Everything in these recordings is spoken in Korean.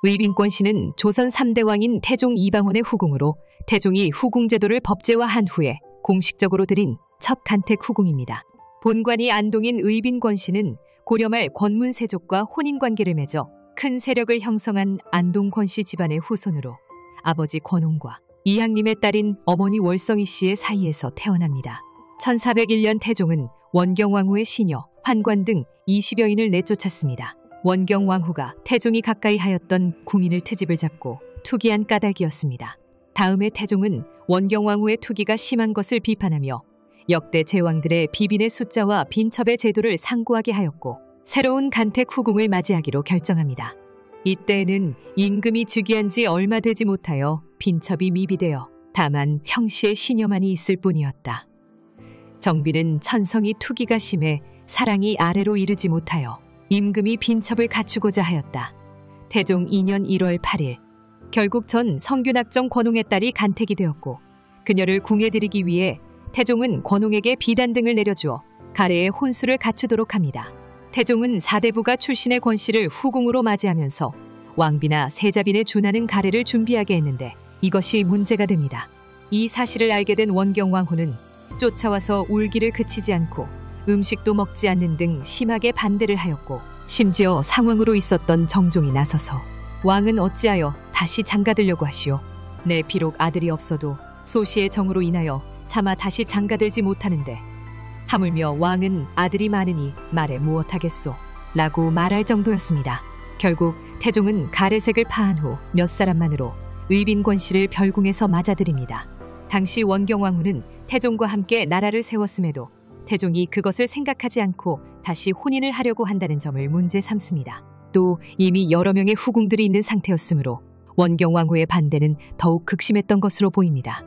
의빈권 씨는 조선 3대 왕인 태종 이방원의 후궁으로 태종이 후궁제도를 법제화한 후에 공식적으로 들인 첫 간택 후궁입니다. 본관이 안동인 의빈권 씨는 고려 말 권문세족과 혼인관계를 맺어 큰 세력을 형성한 안동 권씨 집안의 후손으로 아버지 권홍과 이항림의 딸인 어머니 월성이 씨의 사이에서 태어납니다. 1401년 태종은 원경왕후의 시녀, 환관 등 20여인을 내쫓았습니다. 원경왕후가 태종이 가까이 하였던 궁인을 트집을 잡고 투기한 까닭이었습니다. 다음에 태종은 원경왕후의 투기가 심한 것을 비판하며 역대 제왕들의 비빈의 숫자와 빈첩의 제도를 상고하게 하였고 새로운 간택 후궁을 맞이하기로 결정합니다. 이때에는 임금이 즉위한 지 얼마 되지 못하여 빈첩이 미비되어 다만 평시의 시녀만이 있을 뿐이었다. 정비는 천성이 투기가 심해 사랑이 아래로 이르지 못하여 임금이 빈첩을 갖추고자 하였다. 태종 2년 1월 8일 결국 전 성균학정 권홍의 딸이 간택이 되었고 그녀를 궁에 들이기 위해 태종은 권홍에게 비단 등을 내려주어 가래의 혼수를 갖추도록 합니다. 태종은 사대부가 출신의 권씨를 후궁으로 맞이하면서 왕비나 세자빈에 준하는 가래를 준비하게 했는데 이것이 문제가 됩니다. 이 사실을 알게 된 원경왕후는 쫓아와서 울기를 그치지 않고 음식도 먹지 않는 등 심하게 반대를 하였고 심지어 상황으로 있었던 정종이 나서서 왕은 어찌하여 다시 장가들려고 하시오. 내 비록 아들이 없어도 소시의 정으로 인하여 차마 다시 장가들지 못하는데 하물며 왕은 아들이 많으니 말에 무엇하겠소 라고 말할 정도였습니다. 결국 태종은 가래색을 파한 후 몇 사람만으로 의빈권 씨를 별궁에서 맞아들입니다. 당시 원경왕후는 태종과 함께 나라를 세웠음에도 태종이 그것을 생각하지 않고 다시 혼인을 하려고 한다는 점을 문제 삼습니다. 또 이미 여러 명의 후궁들이 있는 상태였으므로 원경왕후의 반대는 더욱 극심했던 것으로 보입니다.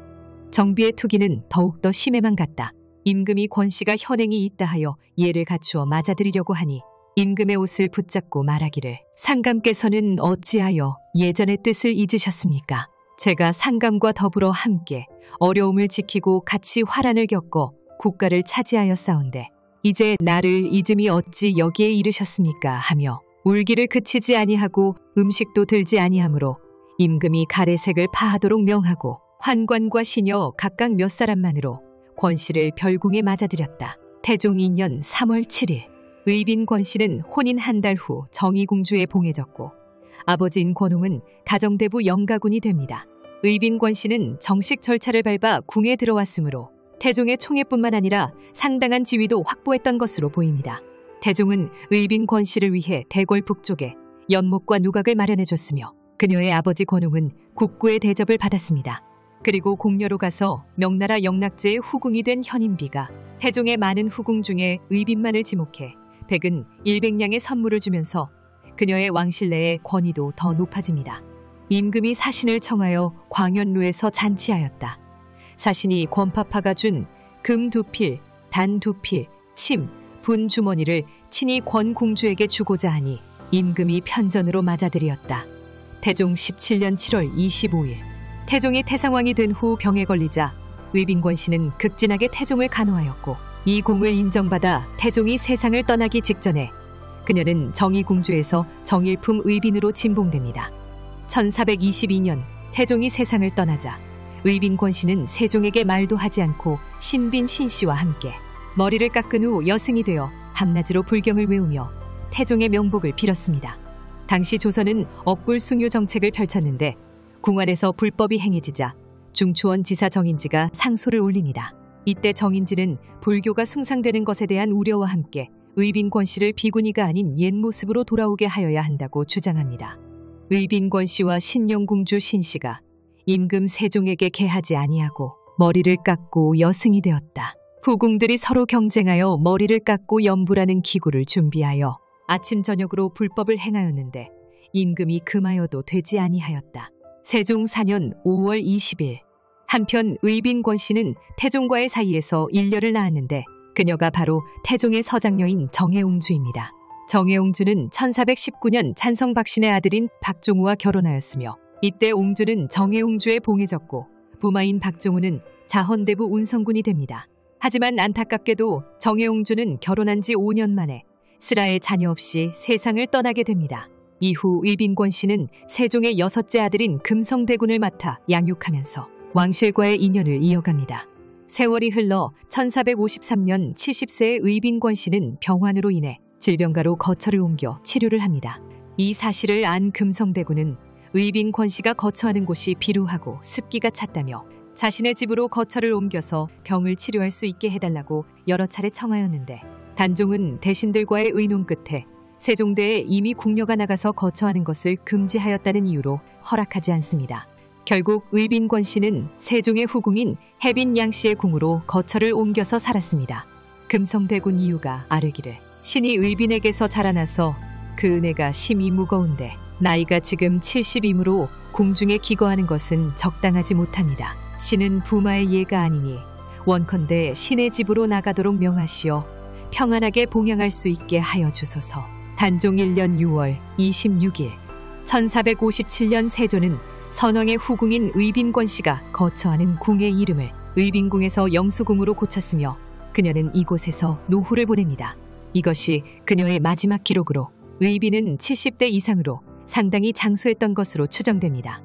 정비의 투기는 더욱더 심해만 갔다. 임금이 권씨가 현행이 있다 하여 예를 갖추어 맞아들이려고 하니 임금의 옷을 붙잡고 말하기를 상감께서는 어찌하여 예전의 뜻을 잊으셨습니까? 제가 상감과 더불어 함께 어려움을 지키고 같이 화란을 겪어 국가를 차지하였사온데 이제 나를 잊음이 어찌 여기에 이르셨습니까? 하며 울기를 그치지 아니하고 음식도 들지 아니하므로 임금이 가래색을 파하도록 명하고 환관과 시녀 각각 몇 사람만으로 권씨를 별궁에 맞아들였다. 태종 2년 3월 7일 의빈 권씨는 혼인 한 달 후 정의궁주에 봉해졌고 아버지인 권홍은 가정대부 영가군이 됩니다. 의빈 권씨는 정식 절차를 밟아 궁에 들어왔으므로 태종의 총애뿐만 아니라 상당한 지위도 확보했던 것으로 보입니다. 태종은 의빈 권씨를 위해 대궐 북쪽에 연못과 누각을 마련해줬으며 그녀의 아버지 권홍은 국구의 대접을 받았습니다. 그리고 궁녀로 가서 명나라 영락제의 후궁이 된 현인비가 태종의 많은 후궁 중에 의빈만을 지목해 백은 100냥의 선물을 주면서 그녀의 왕실 내의 권위도 더 높아집니다. 임금이 사신을 청하여 광연루에서 잔치하였다. 사신이 권파파가 준 금 2필, 단 2필, 침, 분 주머니를 친히 권공주에게 주고자 하니 임금이 편전으로 맞아들이었다. 태종 17년 7월 25일 태종이 태상왕이 된 후 병에 걸리자 의빈권 씨는 극진하게 태종을 간호하였고 이 공을 인정받아 태종이 세상을 떠나기 직전에 그녀는 정의궁주에서 정일품 의빈으로 진봉됩니다. 1422년 태종이 세상을 떠나자 의빈권 씨는 세종에게 말도 하지 않고 신빈 신씨와 함께 머리를 깎은 후 여승이 되어 밤낮으로 불경을 외우며 태종의 명복을 빌었습니다. 당시 조선은 억불숭유 정책을 펼쳤는데 궁궐에서 불법이 행해지자 중초원 지사 정인지가 상소를 올립니다. 이때 정인지는 불교가 숭상되는 것에 대한 우려와 함께 의빈권 씨를 비구니가 아닌 옛 모습으로 돌아오게 하여야 한다고 주장합니다. 의빈권 씨와 신영공주 신씨가 임금 세종에게 개하지 아니하고 머리를 깎고 여승이 되었다. 후궁들이 서로 경쟁하여 머리를 깎고 연불하는 기구를 준비하여 아침 저녁으로 불법을 행하였는데 임금이 금하여도 되지 아니하였다. 세종 4년 5월 20일 한편 의빈권 씨는 태종과의 사이에서 일녀를 낳았는데 그녀가 바로 태종의 서장녀인 정혜옹주입니다. 정혜옹주는 1419년 찬성 박신의 아들인 박종우와 결혼하였으며 이때 옹주는 정혜옹주에 봉해졌고 부마인 박종우는 자헌대부 운성군이 됩니다. 하지만 안타깝게도 정혜옹주는 결혼한 지 5년 만에 슬아의 자녀 없이 세상을 떠나게 됩니다. 이후 의빈권 씨는 세종의 6째 아들인 금성대군을 맡아 양육하면서 왕실과의 인연을 이어갑니다. 세월이 흘러 1453년 70세의 의빈권 씨는 병환으로 인해 질병가로 거처를 옮겨 치료를 합니다. 이 사실을 안 금성대군은 의빈권 씨가 거처하는 곳이 비루하고 습기가 찼다며 자신의 집으로 거처를 옮겨서 병을 치료할 수 있게 해달라고 여러 차례 청하였는데 단종은 대신들과의 의논 끝에 세종대에 이미 궁녀가 나가서 거처하는 것을 금지하였다는 이유로 허락하지 않습니다. 결국 의빈권 씨는 세종의 후궁인 혜빈 양 씨의 궁으로 거처를 옮겨서 살았습니다. 금성대군 이유가 아르기를 신이 의빈에게서 자라나서 그 은혜가 심히 무거운데 나이가 지금 70이므로 궁중에 기거하는 것은 적당하지 못합니다. 신은 부마의 예가 아니니 원컨대 신의 집으로 나가도록 명하시어 평안하게 봉양할 수 있게 하여 주소서. 단종 1년 6월 26일 1457년 세조는 선왕의 후궁인 의빈권 씨가 거처하는 궁의 이름을 의빈궁에서 영수궁으로 고쳤으며 그녀는 이곳에서 노후를 보냅니다. 이것이 그녀의 마지막 기록으로 의빈은 70대 이상으로 상당히 장수했던 것으로 추정됩니다.